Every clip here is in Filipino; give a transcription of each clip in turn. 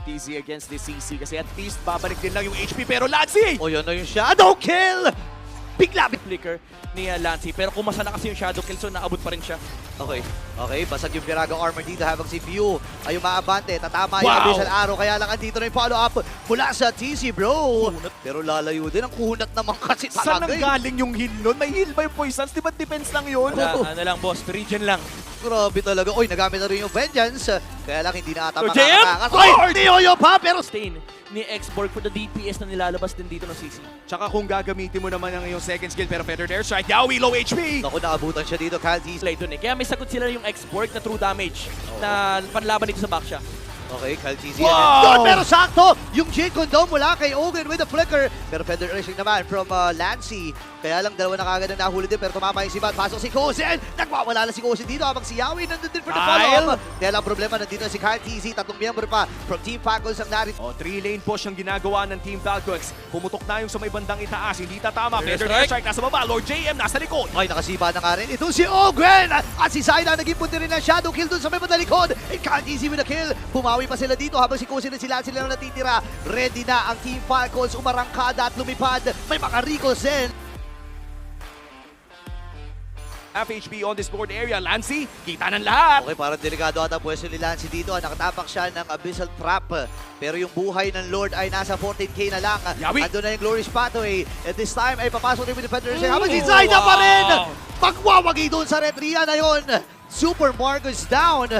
TZ against the CC kasi at least babalik din lang yung HP pero Lancy! O yun na yung shadow kill! Bigla! Flicker ni Lancy pero kumasa na kasi yung Shadow Kill so naabot pa rin siya. Okay, okay, basag yung Virago armor dito habang si Pew ay umaabante. Tatama yung Wow! Abyssal Arrow, kaya lang andito na yung follow-up mula sa TC, bro. Pero lalayo din, ang kunat naman kasi Saan talaga. nanggaling yung heal nun? May heal ba yung Poisons? Di ba defense lang yun? Ano lang boss, regen lang. Grabe talaga. Oy, nagamit na rin yung Vengeance. Kaya lang hindi na ata So, JM! makakakangas. Oy, niyoyo pa, pero Stain ni X-Borg for the DPS na nilalabas din dito ng CC. Tsaka kung gagamitin mo naman ang iyong second skill pero Feathered Airstrike, Yowie low HP! naku, naabutan siya dito, Caltis. Play dun eh. Kaya may sagot sila yung X-Borg na true damage na panlaban dito sa back siya. Okay, Caltis. Wow! Pero sakto! Yung Jade Condom mula kay Ogun with a flicker. Pero Feather Racing naman from Lancy. Kaya lang dalawa na kagad ang nahuli din pero tumama yung si Bat. Pasok si Kozen! Nagwawala na si Kozen dito habang si Yawi nandun din for the follow-up. Kaya lang problema nandito na si Kyle TZ. Tatlong miyembro pa from Team Falcons ang narito. O, 3-lane push ang ginagawa ng Team Falcons. Pumutok na yung sa may bandang itaas. Hindi tatama. Feathered Feathered Airstrike nasa baba. Lord JM nasa likod. Ay, nakasiba na nga rin. Ito si Ogren! At si Syla naging punti rin ng shadow kill dun sa may bandang likod. And Kyle TZ with a kill. Pumawi pa sila dito habang si Kozen at sila lang natitira. Ready na ang Team Falcons. Umarangkada at lumipad. May mga Ricos din. FHB on this board area. Lancy, kita ng lahat. Okay, parang delikado ata ang pwesto ni Lancy dito. Nakatapak siya ng Abyssal Trap. Pero yung buhay ng Lord ay nasa 14k na lang. Yawi! Ando na yung Glorious Pathway. At this time ay papasok rin with Defender. Habang si Zaida pa rin! Magwawagi doon sa Retria na yon. Super Marcus down.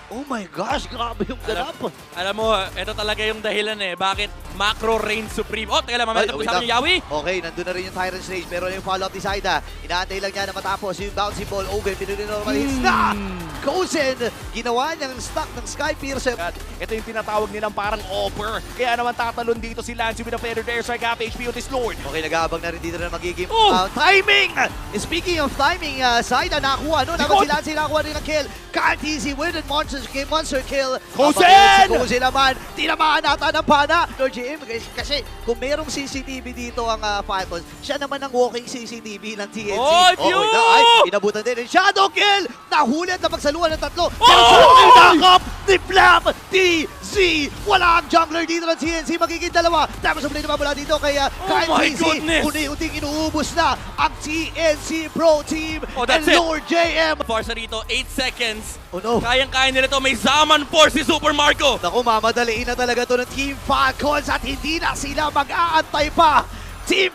Oh my gosh, grabe yung ganap. Alam mo, ito talaga yung dahilan eh. Bakit macro reign supreme? Oh, teka lang, mamaya tapos sa akin yung Yawi. Okay, nandun na rin yung Tyrant Stage. Pero yung follow-up ni Zaida, inaantay lang niya na matapos yung bouncy ball. Ogun, pinulinormal hits na! Kozen, ginawa niyang stock ng Sky Piercer. Ito yung tinatawag nilang parang offer. Kaya naman tatalon dito si Lancy with a Feathered Airstrike. FHB on this Lord. Okay, nag-aabang na rin dito na magiging Oh! timing! Speaking of timing, Zaida nakakuha. No? Naman si Lancy nakakuha rin ng kill. Can't easy win and monster kill. Kozen! Si Kozen naman, tinamaan nata ng pana. Lord JM, kasi kung merong CCTV dito ang Falcons, siya naman ang walking CCTV ng TNC. Oy, Pew! Ay, inabutan din. And shadow kill! Nahuli at napagsaluhan ng tatlo. Oh! Pero sumunod nakap ni Blam TZ! Wala ang jungler dito ng TNC. Magiging dalawa. Tapos ang play naman mula dito kay Kyle my TZ. goodness! Unti-unting inuubos na ang TNC Pro Team Oh, that's and it. Lord JM. Forza rito, 8 seconds. Oh no. Kayang-kaya nila to. May Zaman Force si Super Marco. Naku, mamadaliin na talaga to ng Team Falcons at hindi na sila mag-aantay pa. Team